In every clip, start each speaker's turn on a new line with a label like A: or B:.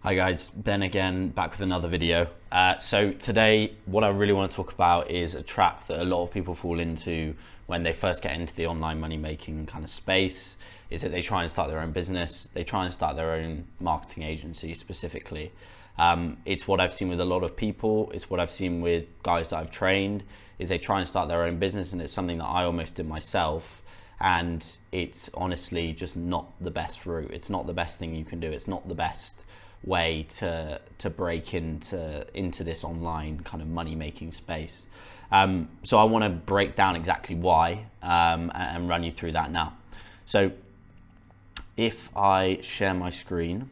A: Hi guys, Ben again, back with another video. So today, what I really want to talk about is a trap that a lot of people fall into when they first get into the online money making kind of space, is that they try and start their own business, they try and start their own marketing agency specifically. It's what I've seen with a lot of people, it's what I've seen with guys that I've trained, is they try and start their own business, and it's something that I almost did myself. And it's honestly just not the best route. It's not the best thing you can do. It's not the best way to break into this online kind of money making space. So I want to break down exactly why and run you through that now. So if I share my screen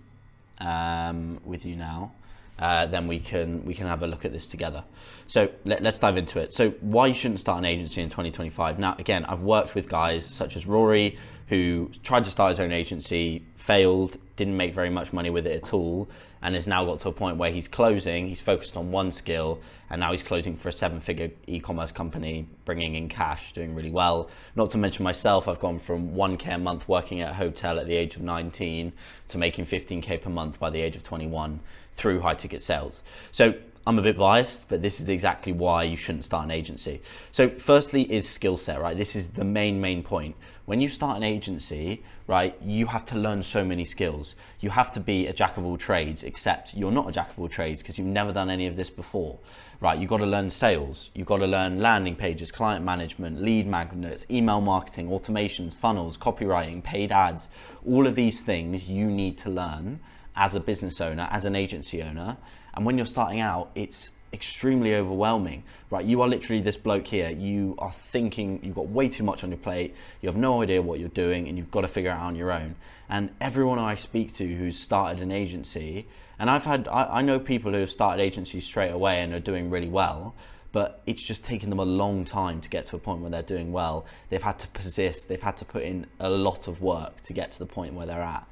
A: with you now, then we can have a look at this together. So let's dive into it. So why you shouldn't start an agency in 2025. Now, again, I've worked with guys such as Rory, who tried to start his own agency, failed, didn't make very much money with it at all, and has now got to a point where he's closing, he's focused on one skill, and now he's closing for a 7-figure e-commerce company, bringing in cash, doing really well. Not to mention myself, I've gone from 1K a month working at a hotel at the age of 19 to making 15K per month by the age of 21 through high ticket sales. So I'm a bit biased, but this is exactly why you shouldn't start an agency. So firstly is skill set, right? This is the main point. When you start an agency, right, you have to learn so many skills. You have to be a jack of all trades, except you're not a jack of all trades because you've never done any of this before, right? You've got to learn sales. You've got to learn landing pages, client management, lead magnets, email marketing, automations, funnels, copywriting, paid ads. All of these things you need to learn as a business owner, as an agency owner. And when you're starting out, it's extremely overwhelming, right? You are literally this bloke here. You are thinking you've got way too much on your plate. You have no idea what you're doing, and you've got to figure it out on your own. And everyone I speak to who's started an agency, and I know people who have started agencies straight away and are doing really well, but it's just taken them a long time to get to a point where they're doing well. They've had to persist. They've had to put in a lot of work to get to the point where they're at.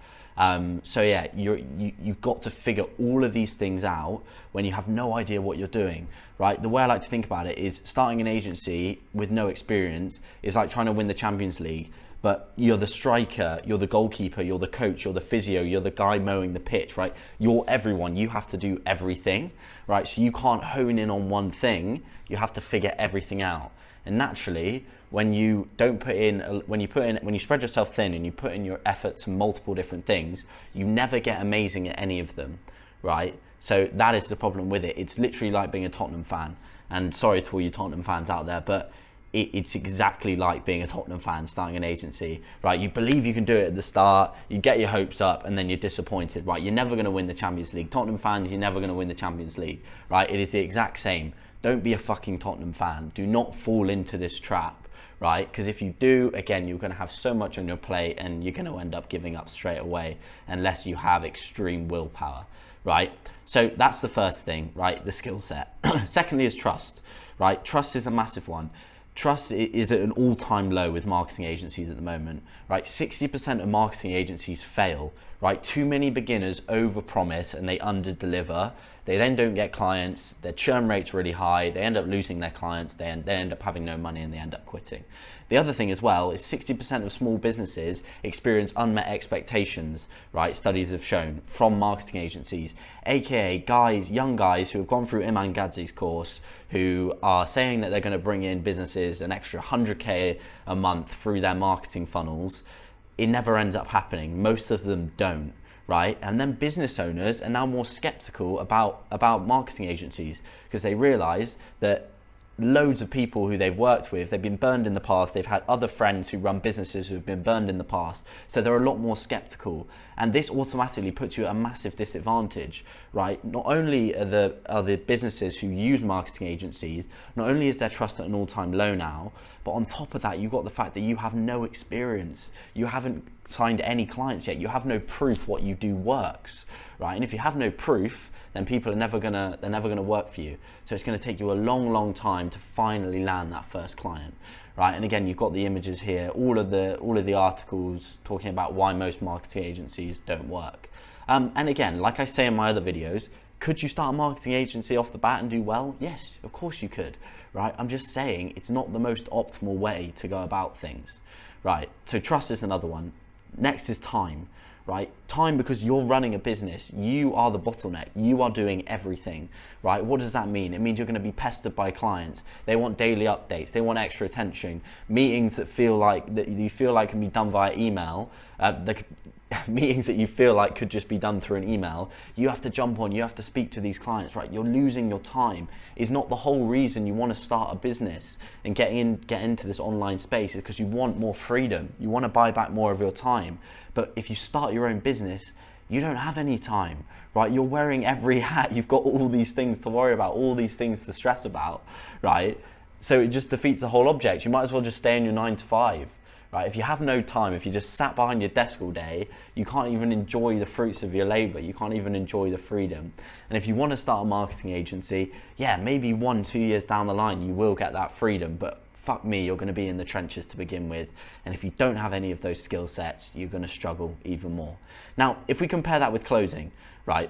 A: So yeah, you've got to figure all of these things out when you have no idea what you're doing, right? The way I like to think about it is starting an agency with no experience is like trying to win the Champions League, but you're the striker, you're the goalkeeper, you're the coach, you're the physio, you're the guy mowing the pitch, right? You're everyone. You have to do everything, right? So you can't hone in on one thing. You have to figure everything out. And naturally, when you spread yourself thin and you put in your effort to multiple different things, you never get amazing at any of them, right? So that is the problem with it. It's literally like being a Tottenham fan. And sorry to all you Tottenham fans out there, but it's exactly like being a Tottenham fan starting an agency, right? You believe you can do it at the start, you get your hopes up, and then you're disappointed, right? You're never going to win the Champions League. Tottenham fans, you're never going to win the Champions League, right? It is the exact same. Don't be a fucking Tottenham fan. Do not fall into this trap, right? Because if you do, again, you're going to have so much on your plate and you're going to end up giving up straight away unless you have extreme willpower, right? So that's the first thing, right? The skill set. Secondly is trust, right? Trust is a massive one. Trust is at an all-time low with marketing agencies at the moment, right? 60% of marketing agencies fail, right? Too many beginners overpromise and they underdeliver. They then don't get clients, their churn rate's really high, they end up losing their clients, they end up having no money and they end up quitting. The other thing as well is 60% of small businesses experience unmet expectations, right? Studies have shown from marketing agencies, AKA guys, young guys who have gone through Iman Gadzhi's course, who are saying that they're going to bring in businesses an extra 100K a month through their marketing funnels. It never ends up happening. Most of them don't, right? And then business owners are now more skeptical about marketing agencies because they realize that loads of people who they've worked with, they've been burned in the past, they've had other friends who run businesses who've been burned in the past, so they're a lot more skeptical, and this automatically puts you at a massive disadvantage, right? Not only are the businesses who use marketing agencies, not only is their trust at an all-time low now, but on top of that, you've got the fact that you have no experience, you haven't signed any clients yet, you have no proof what you do works, right? And if you have no proof, then people are never gonna work for you. So it's gonna take you a long time to finally land that first client, right? And again, you've got the images here, all of the articles talking about why most marketing agencies don't work. And again, like I say in my other videos, could you start a marketing agency off the bat and do well? Yes, of course you could, right? I'm just saying it's not the most optimal way to go about things, right? So trust is another one. Next is time, right? Time, because you're running a business, you are the bottleneck, you are doing everything, right? What does that mean? It means you're going to be pestered by clients. They want daily updates, they want extra attention, meetings that you feel like can be done via email, meetings that you feel like could just be done through an email. You have to jump on, you have to speak to these clients, right? You're losing your time. Is not the whole reason you want to start a business and get into this online space, is because you want more freedom. You want to buy back more of your time. But if you start your own business, you don't have any time, right? You're wearing every hat. You've got all these things to worry about, all these things to stress about, right? So it just defeats the whole object. You might as well just stay in your 9 to 5. Right? If you have no time, if you just sat behind your desk all day, you can't even enjoy the fruits of your labor. You can't even enjoy the freedom. And if you want to start a marketing agency, yeah, maybe 1-2 years down the line, you will get that freedom, but fuck me, you're going to be in the trenches to begin with. And if you don't have any of those skill sets, you're going to struggle even more. Now, if we compare that with closing, right?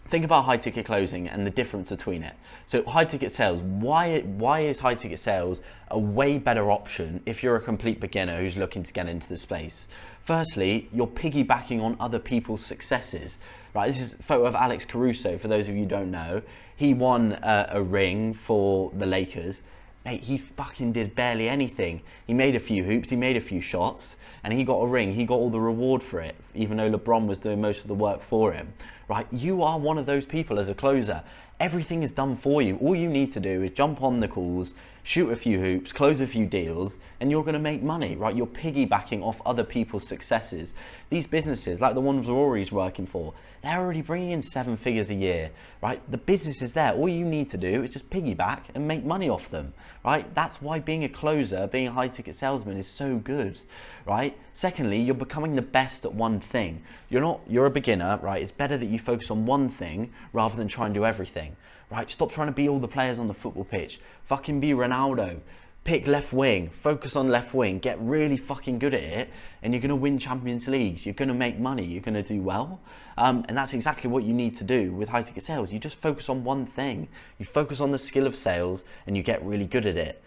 A: Think about high ticket closing and the difference between it. So high ticket sales, why is high ticket sales a way better option if you're a complete beginner who's looking to get into the space? Firstly, you're piggybacking on other people's successes, right? This is a photo of Alex Caruso, for those of you who don't know. He won a ring for the Lakers. Mate, he fucking did barely anything. He made a few hoops, he made a few shots, and he got a ring. He got all the reward for it, even though LeBron was doing most of the work for him, right? You are one of those people as a closer. Everything is done for you. All you need to do is jump on the calls, shoot a few hoops, close a few deals, and you're going to make money, right? You're piggybacking off other people's successes. These businesses, like the ones Rory's working for, they're already bringing in 7 figures a year, right? The business is there. All you need to do is just piggyback and make money off them, right? That's why being a closer, being a high ticket salesman is so good, right? Secondly, you're becoming the best at one thing. You're a beginner, right? It's better that you focus on one thing rather than try and do everything, right? Stop trying to be all the players on the football pitch. Fucking be Ronaldo. Pick left wing, focus on left wing, get really fucking good at it, and you're going to win Champions Leagues, you're going to make money, you're going to do well. And that's exactly what you need to do with high ticket sales. You just focus on one thing. You focus on the skill of sales and you get really good at it.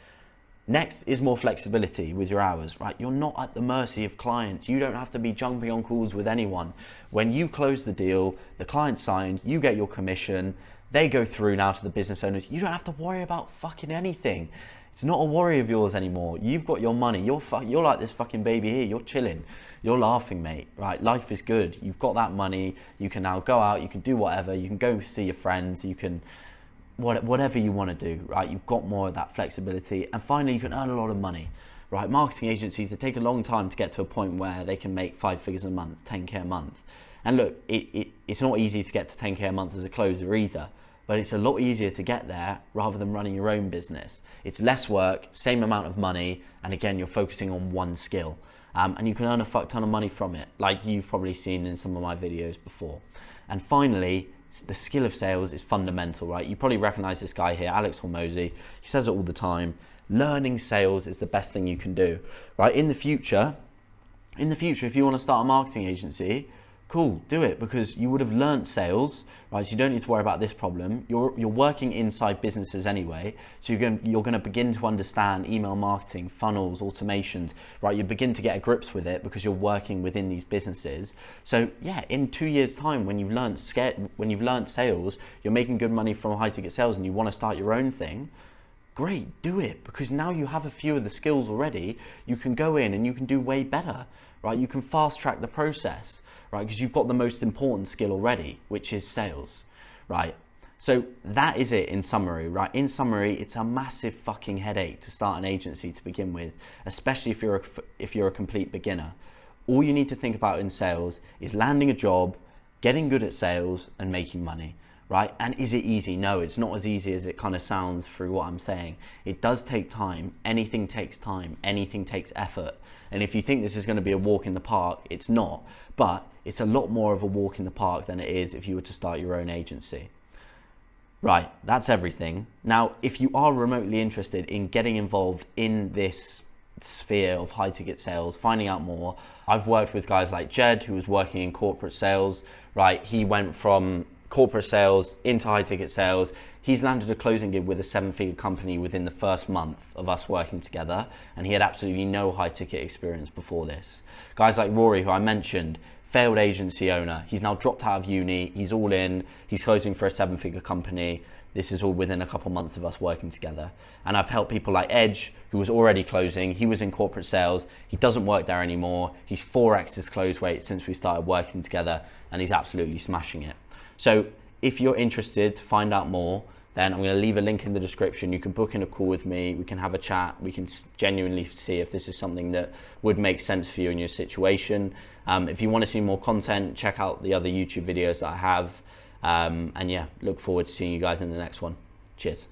A: Next is more flexibility with your hours, right? You're not at the mercy of clients. You don't have to be jumping on calls with anyone. When you close the deal, the client signed, you get your commission, they go through now to the business owners. You don't have to worry about fucking anything. It's not a worry of yours anymore. You've got your money. You're like this fucking baby here. You're chilling. You're laughing, mate, right? Life is good. You've got that money. You can now go out. You can do whatever. You can go see your friends. You can, whatever you want to do, right? You've got more of that flexibility. And finally, you can earn a lot of money, right? Marketing agencies, they take a long time to get to a point where they can make 5 figures a month, 10K a month. And look, it's not easy to get to 10K a month as a closer either. But it's a lot easier to get there rather than running your own business. It's less work, same amount of money, and again, you're focusing on one skill. And you can earn a fuck ton of money from it, like you've probably seen in some of my videos before. And finally, the skill of sales is fundamental, right? You probably recognize this guy here, Alex Hormozi. He says it all the time. Learning sales is the best thing you can do, right? In the future, if you want to start a marketing agency, cool, do it, because you would have learned sales, right? So you don't need to worry about this problem. You're working inside businesses anyway, so you're going to begin to understand email marketing, funnels, automations, right? You begin to get a grips with it because you're working within these businesses. So yeah, in 2 years' time, when you've learned sales, you're making good money from high ticket sales, and you want to start your own thing. Great, do it, because now you have a few of the skills already. You can go in and you can do way better, right? You can fast track the process, right? Because you've got the most important skill already, which is sales, right? So that is it in summary, right? In summary, it's a massive fucking headache to start an agency to begin with, especially if you're a complete beginner. All you need to think about in sales is landing a job, getting good at sales, and making money. Right? And is it easy? No, it's not as easy as it kind of sounds through what I'm saying. It does take time. Anything takes time. Anything takes effort. And if you think this is going to be a walk in the park, it's not. But it's a lot more of a walk in the park than it is if you were to start your own agency. Right, that's everything. Now, if you are remotely interested in getting involved in this sphere of high ticket sales, finding out more, I've worked with guys like Jed, who was working in corporate sales, right? He went from corporate sales into high ticket sales. He's landed a closing gig with a 7-figure company within the first month of us working together, and he had absolutely no high ticket experience before this. Guys like Rory, who I mentioned, failed agency owner. He's now dropped out of uni, he's all in, he's closing for a 7-figure company. This is all within a couple months of us working together. And I've helped people like Edge, who was already closing. He was in corporate sales. He doesn't work there anymore. He's 4x his close rate since we started working together, and he's absolutely smashing it. So if you're interested to find out more, then I'm going to leave a link in the description. You can book in a call with me. We can have a chat. We can genuinely see if this is something that would make sense for you in your situation. If you want to see more content, check out the other YouTube videos that I have. And yeah, look forward to seeing you guys in the next one. Cheers.